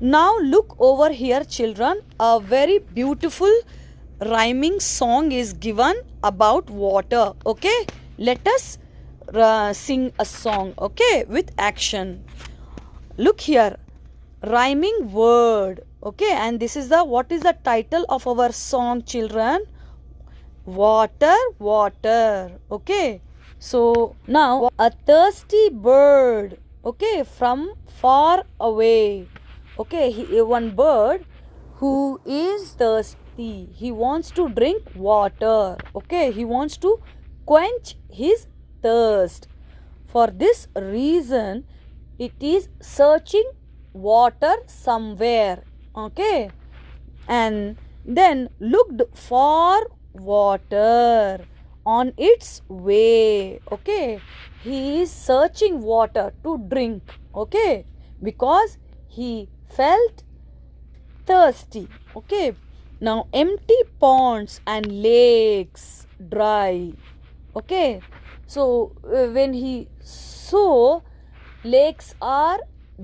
Now look over here, children. A very beautiful rhyming song is given about water. Okay, let us sing a song. Okay, with action. Look here, rhyming word. Okay, and this is the what is the title of our song, children? Water, water. Okay, so now a thirsty bird. Okay, from far away. Okay, one bird who is thirsty. He wants to drink water. Okay, he wants to quench his thirst. For this reason, it is searching water somewhere. Okay, and then looked for water on its way. Okay, he is searching water to drink. Okay, because he felt thirsty. Okay, now empty ponds and lakes dry. Okay, so when he saw lakes are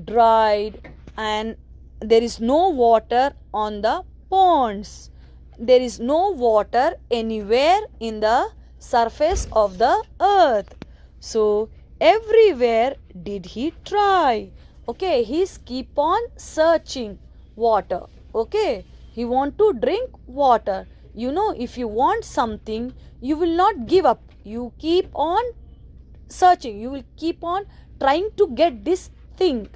dried and there is no water on the ponds, there is no water anywhere in the surface of the earth. So everywhere did he try. Okay, he's keep on searching water. Okay, he want to drink water. You know, if you want something, you will not give up. You keep on searching. You will keep on trying to get this thing.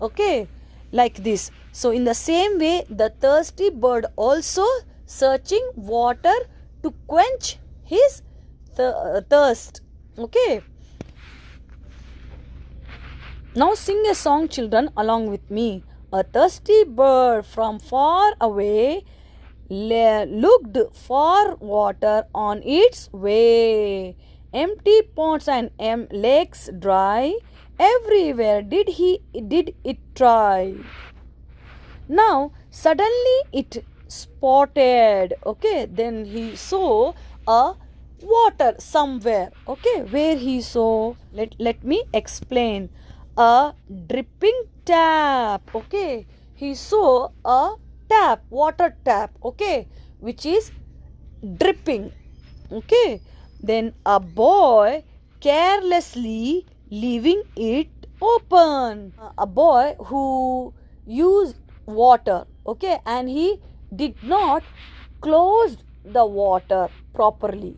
Okay, like this. So in the same way, the thirsty bird also searching water to quench his thirst. Okay. Now sing a song, children, along with me. A thirsty bird from far away looked for water on its way. Empty ponds and lakes dry. Everywhere did it try. Now suddenly it spotted. Okay, then he saw a water somewhere. Okay, where he saw, let me explain. A dripping tap. Okay, he saw a tap, water tap. Okay, which is dripping. Okay, then a boy carelessly leaving it open. A boy who used water. Okay, and he did not close the water properly,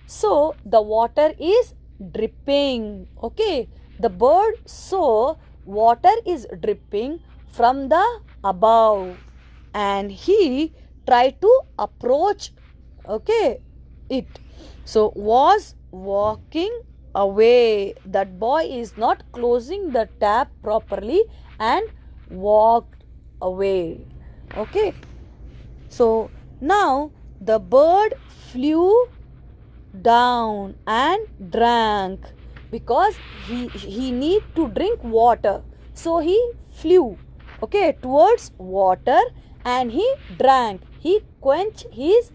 so the water is dripping. Okay, the bird saw water is dripping from the above and he tried to approach, okay, it. So was walking away. That boy is not closing the tap properly and walked away. Okay, so now the bird flew down and drank because he need to drink water, so he flew, okay, towards water and he drank. He quenched his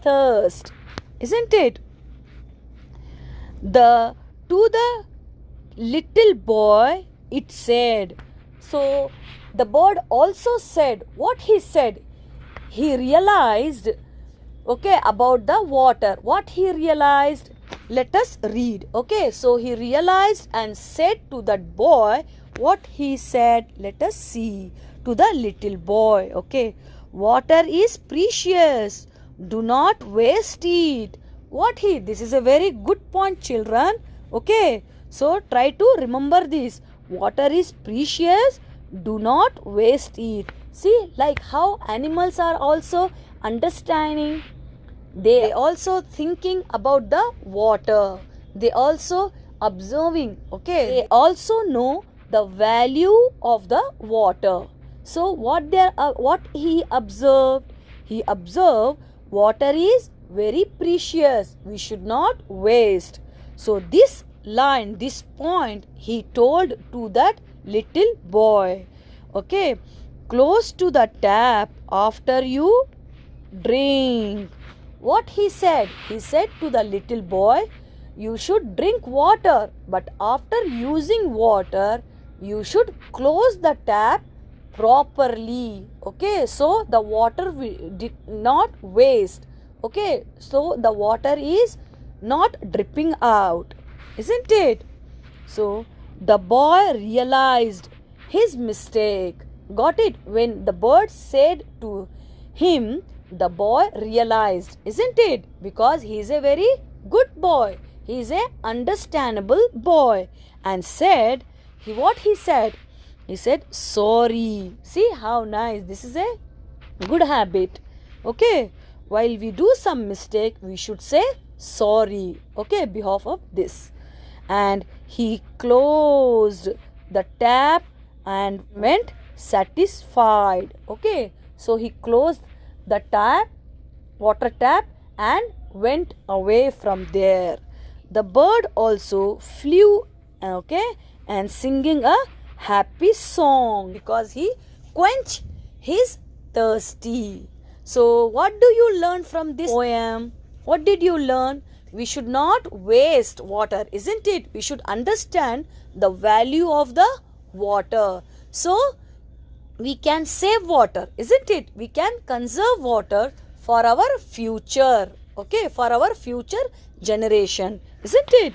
thirst, isn't it? The little boy it said. So the bird also said. What he said? He realized, okay, about the water. What he realized? Let us read. Okay, so he realized and said to that boy what he said. Let us see. To the little boy, okay, water is precious. Do not waste it. This is a very good point, children. Okay, so try to remember this. Water is precious. Do not waste it. See, like how animals are also understanding. They also thinking about the water. They also observing. Okay, they also know the value of the water. So what he observed? He observed water is very precious. We should not waste. So this line, this point he told to that little boy. Okay, close to the tap after you drink. What he said? He said to the little boy, you should drink water, but after using water, you should close the tap properly. Okay, so the water did not waste. Okay, so the water is not dripping out, isn't it? So the boy realized his mistake. Got it? When the bird said to him, the boy realized, isn't it? Because he is a very good boy. He is a understandable boy. And said, what he said? He said, sorry. See how nice. This is a good habit. Okay. While we do some mistake, we should say sorry. Okay. Behalf of this. And he closed the tap and went satisfied. Okay. So he closed the tap, water tap, and went away from there. The bird also flew, okay, and singing a happy song because he quenched his thirsty. So what do you learn from this poem? What did you learn? We should not waste water, isn't it? We should understand the value of the water. So we can save water, isn't it? We can conserve water for our future, okay, for our future generation, isn't it?